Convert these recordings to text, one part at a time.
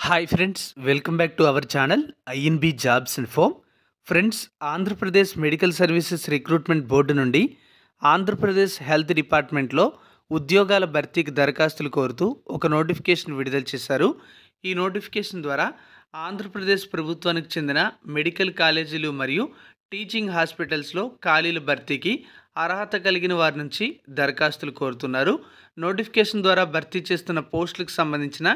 Hi friends, welcome back to our channel INB jobs info. Friends, Andhra Pradesh medical services recruitment board నుండి Andhra Pradesh health డిపార్ట్మెంట్లో ఉద్యోగాల భర్తీకి దరఖాస్తులు కోరుతూ ఒక నోటిఫికేషన్ విడుదల చేశారు. ఈ నోటిఫికేషన్ ద్వారా ఆంధ్రప్రదేశ్ ప్రభుత్వానికి చెందిన మెడికల్ కాలేజీలు మరియు టీచింగ్ హాస్పిటల్స్లో ఖాళీల భర్తీకి అర్హత కలిగిన వారి నుంచి దరఖాస్తులు కోరుతున్నారు. నోటిఫికేషన్ ద్వారా భర్తీ చేస్తున్న పోస్టులకు సంబంధించిన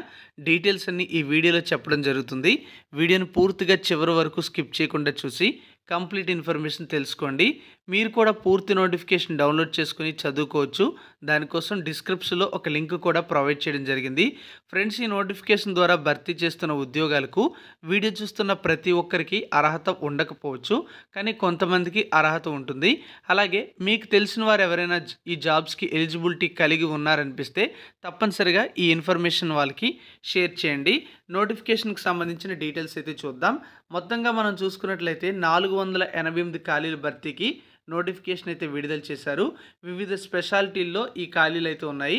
డీటెయిల్స్ అన్ని ఈ వీడియోలో చెప్పడం జరుగుతుంది. వీడియోను పూర్తిగా చివరి వరకు స్కిప్ చేయకుండా చూసి కంప్లీట్ ఇన్ఫర్మేషన్ తెలుసుకోండి. మీరు కూడా పూర్తి నోటిఫికేషన్ డౌన్లోడ్ చేసుకుని చదువుకోవచ్చు. దానికోసం డిస్క్రిప్షన్లో ఒక లింక్ కూడా ప్రొవైడ్ చేయడం జరిగింది. ఫ్రెండ్స్, ఈ నోటిఫికేషన్ ద్వారా భర్తీ చేస్తున్న ఉద్యోగాలకు వీడియో చూస్తున్న ప్రతి ఒక్కరికి అర్హత ఉండకపోవచ్చు, కానీ కొంతమందికి అర్హత ఉంటుంది. అలాగే మీకు తెలిసిన వారు ఎవరైనా ఈ జాబ్స్కి ఎలిజిబిలిటీ కలిగి ఉన్నారనిపిస్తే తప్పనిసరిగా ఈ ఇన్ఫర్మేషన్ వాళ్ళకి షేర్ చేయండి. నోటిఫికేషన్కి సంబంధించిన డీటెయిల్స్ అయితే చూద్దాం. మొత్తంగా మనం చూసుకున్నట్లయితే 488 ఖాళీల భర్తీకి నోటిఫికేషన్ అయితే విడుదల చేశారు. వివిధ స్పెషాలిటీల్లో ఈ ఖాళీలు అయితే ఉన్నాయి.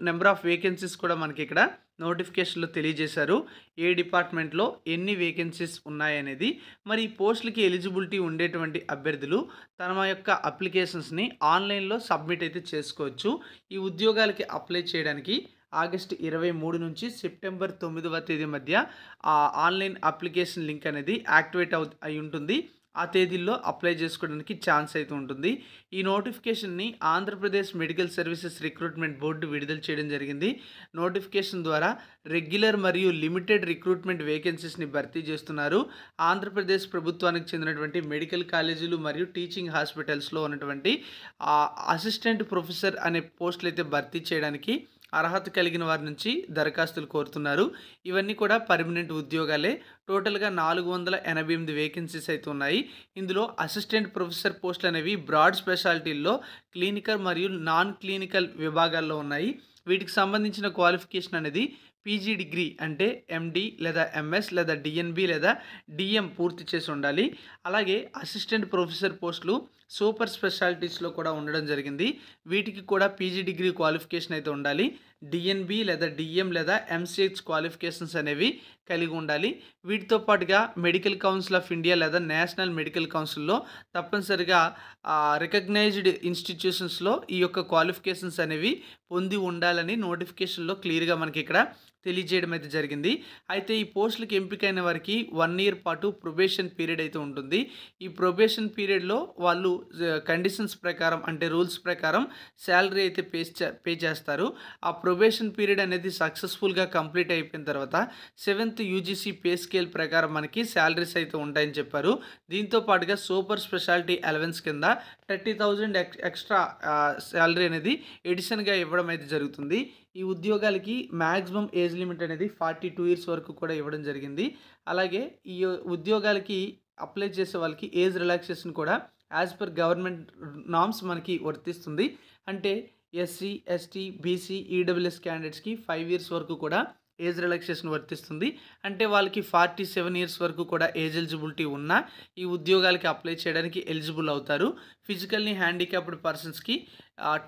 నెంబర్ ఆఫ్ వేకెన్సీస్ కూడా మనకి ఇక్కడ నోటిఫికేషన్లో తెలియజేశారు. ఏ డిపార్ట్మెంట్లో ఎన్ని వేకెన్సీస్ ఉన్నాయనేది. మరి ఈ పోస్టులకి ఎలిజిబిలిటీ ఉండేటువంటి అభ్యర్థులు తమ యొక్క అప్లికేషన్స్ని ఆన్లైన్లో సబ్మిట్ అయితే చేసుకోవచ్చు. ఈ ఉద్యోగాలకి అప్లై చేయడానికి ఆగస్టు 23 నుంచి సెప్టెంబర్ 9వ తేదీ మధ్య ఆ ఆన్లైన్ అప్లికేషన్ లింక్ అనేది యాక్టివేట్ అయి ఉంటుంది. ఆ తేదీల్లో అప్లై చేసుకోవడానికి ఛాన్స్ అయితే ఉంటుంది. ఈ నోటిఫికేషన్ని Andhra Pradesh medical services recruitment board విడుదల చేయడం జరిగింది. నోటిఫికేషన్ ద్వారా రెగ్యులర్ మరియు లిమిటెడ్ రిక్రూట్మెంట్ వేకెన్సీస్ని భర్తీ చేస్తున్నారు. ఆంధ్రప్రదేశ్ ప్రభుత్వానికి చెందినటువంటి మెడికల్ కాలేజీలు మరియు టీచింగ్ హాస్పిటల్స్లో ఉన్నటువంటి అసిస్టెంట్ ప్రొఫెసర్ అనే పోస్టులు అయితే భర్తీ చేయడానికి అర్హత కలిగిన వారి నుంచి దరఖాస్తులు కోరుతున్నారు. ఇవన్నీ కూడా పర్మనెంట్ ఉద్యోగాలే. టోటల్గా 488 వేకెన్సీస్ అయితే ఉన్నాయి. ఇందులో అసిస్టెంట్ ప్రొఫెసర్ పోస్టులు అనేవి బ్రాడ్ స్పెషాలిటీల్లో క్లినికల్ మరియు నాన్ క్లినికల్ విభాగాల్లో ఉన్నాయి. వీటికి సంబంధించిన క్వాలిఫికేషన్ అనేది పీజీ డిగ్రీ అంటే ఎండి లేదా ఎంఎస్ లేదా డిఎన్బి లేదా డిఎం పూర్తి చేసి ఉండాలి. అలాగే అసిస్టెంట్ ప్రొఫెసర్ పోస్టులు సూపర్ స్పెషాలిటీస్లో కూడా ఉండడం జరిగింది. వీటికి కూడా పీజీ డిగ్రీ క్వాలిఫికేషన్ అయితే ఉండాలి. డిఎన్బి లేదా డిఎం లేదా ఎంసీహెచ్ క్వాలిఫికేషన్స్ అనేవి కలిగి ఉండాలి. వీటితో పాటుగా మెడికల్ కౌన్సిల్ ఆఫ్ ఇండియా లేదా నేషనల్ మెడికల్ కౌన్సిల్లో తప్పనిసరిగా రికగ్నైజ్డ్ ఇన్స్టిట్యూషన్స్లో ఈ యొక్క క్వాలిఫికేషన్స్ అనేవి పొంది ఉండాలని నోటిఫికేషన్లో క్లియర్గా మనకి ఇక్కడ తెలియజేయడం అయితే జరిగింది. అయితే ఈ పోస్టులకు ఎంపికైన వారికి 1 ఇయర్ పాటు ప్రొబేషన్ పీరియడ్ అయితే ఉంటుంది. ఈ ప్రొబేషన్ పీరియడ్లో వాళ్ళు కండిషన్స్ ప్రకారం అంటే రూల్స్ ప్రకారం శాలరీ అయితే పే చేస్తారు. ఆ ప్రొబేషన్ పీరియడ్ అనేది సక్సెస్ఫుల్గా కంప్లీట్ అయిపోయిన తర్వాత 7th యూజీసీ పే స్కేల్ ప్రకారం మనకి శాలరీస్ అయితే ఉంటాయని చెప్పారు. దీంతో పాటుగా సూపర్ స్పెషాలిటీ అలవెన్స్ కింద 30,000 ఎక్స్ట్రా శాలరీ అనేది ఎడిషన్గా ఇవ్వడం అయితే జరుగుతుంది. ఈ ఉద్యోగాలకి మ్యాక్సిమం ఏజ్ లిమిట్ అనేది 42 ఇయర్స్ వరకు కూడా ఇవ్వడం జరిగింది. అలాగే ఈ ఉద్యోగాలకి అప్లై చేసే వాళ్ళకి ఏజ్ రిలాక్సేషన్ కూడా యాజ్ పర్ గవర్నమెంట్ నామ్స్ మనకి వర్తిస్తుంది. అంటే ఎస్సీ, ఎస్టీ, బీసీ, ఈడబ్ల్యూఎస్ క్యాండిడేట్స్కి 5 ఇయర్స్ వరకు కూడా ఏజ్ రిలాక్సేషన్ వర్తిస్తుంది. అంటే వాళ్ళకి 47 ఇయర్స్ వరకు కూడా ఏజ్ ఎలిజిబిలిటీ ఉన్నా ఈ ఉద్యోగాలకి అప్లై చేయడానికి ఎలిజిబుల్ అవుతారు. ఫిజికల్లీ హ్యాండిక్యాప్డ్ పర్సన్స్కి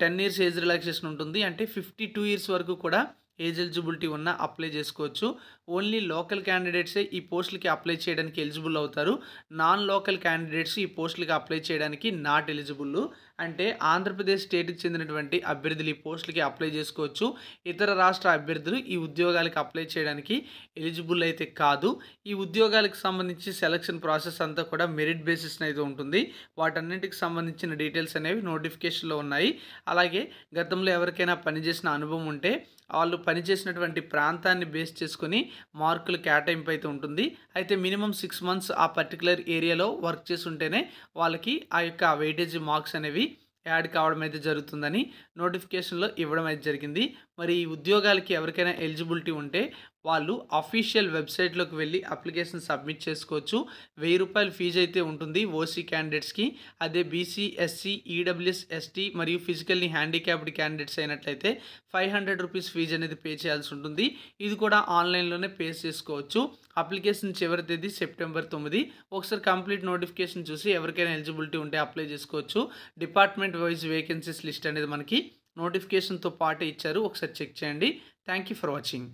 10 ఇయర్స్ ఏజ్ రిలాక్సేషన్ ఉంటుంది. అంటే 52 ఇయర్స్ వరకు కూడా ఏజ్ ఎలిజిబిలిటీ ఉన్నా అప్లై చేసుకోవచ్చు. ఓన్లీ లోకల్ క్యాండిడేట్సే ఈ పోస్టులకి అప్లై చేయడానికి ఎలిజిబుల్ అవుతారు. నాన్ లోకల్ క్యాండిడేట్స్ ఈ పోస్టులకి అప్లై చేయడానికి నాట్ ఎలిజిబుల్. అంటే ఆంధ్రప్రదేశ్ స్టేట్కి చెందినటువంటి అభ్యర్థులు ఈ పోస్టులకి అప్లై చేసుకోవచ్చు. ఇతర రాష్ట్ర అభ్యర్థులు ఈ ఉద్యోగాలకు అప్లై చేయడానికి ఎలిజిబుల్ అయితే కాదు. ఈ ఉద్యోగాలకు సంబంధించి సెలక్షన్ ప్రాసెస్ అంతా కూడా మెరిట్ బేసిస్ అయితే ఉంటుంది. వాటన్నింటికి సంబంధించిన డీటెయిల్స్ అనేవి నోటిఫికేషన్లో ఉన్నాయి. అలాగే గతంలో ఎవరికైనా పనిచేసిన అనుభవం ఉంటే వాళ్ళు పనిచేసినటువంటి ప్రాంతాన్ని బేస్ చేసుకుని మార్కులు కేటాయింపు అయితే ఉంటుంది. అయితే మినిమం 6 మంత్స్ ఆ పర్టికులర్ ఏరియాలో వర్క్ చేసి ఉంటేనే వాళ్ళకి ఆ యొక్క వెయిటేజ్ మార్క్స్ అనేవి యాడ్ కావడం అయితే జరుగుతుందని నోటిఫికేషన్లో ఇవ్వడం అయితే జరిగింది. మరి ఈ ఉద్యోగాలకి ఎవరికైనా ఎలిజిబిలిటీ ఉంటే వాళ్ళు అఫీషియల్ వెబ్సైట్లోకి వెళ్ళి అప్లికేషన్ సబ్మిట్ చేసుకోవచ్చు. 1000 రూపాయల ఫీజు అయితే ఉంటుంది ఓసీ క్యాండిడేట్స్కి. అదే బీసీ, ఎస్సీ, ఈడబ్ల్యూఎస్, ఎస్టీ మరియు ఫిజికల్లీ హ్యాండిక్యాప్డ్ క్యాండిడేట్స్ అయినట్లయితే 500 రూపీస్ ఫీజు అనేది పే చేయాల్సి ఉంటుంది. ఇది కూడా ఆన్లైన్లోనే పే చేసుకోవచ్చు. అప్లికేషన్ చివరి తేదీ సెప్టెంబర్ 9. ఒకసారి కంప్లీట్ నోటిఫికేషన్ చూసి ఎవరికైనా ఎలిజిబిలిటీ ఉంటే అప్లై చేసుకోవచ్చు. డిపార్ట్మెంట్ వైజ్ వేకెన్సీస్ లిస్ట్ అనేది మనకి నోటిఫికేషన్తో పాటు ఇచ్చారు. ఒకసారి చెక్ చేయండి. Thank you for watching.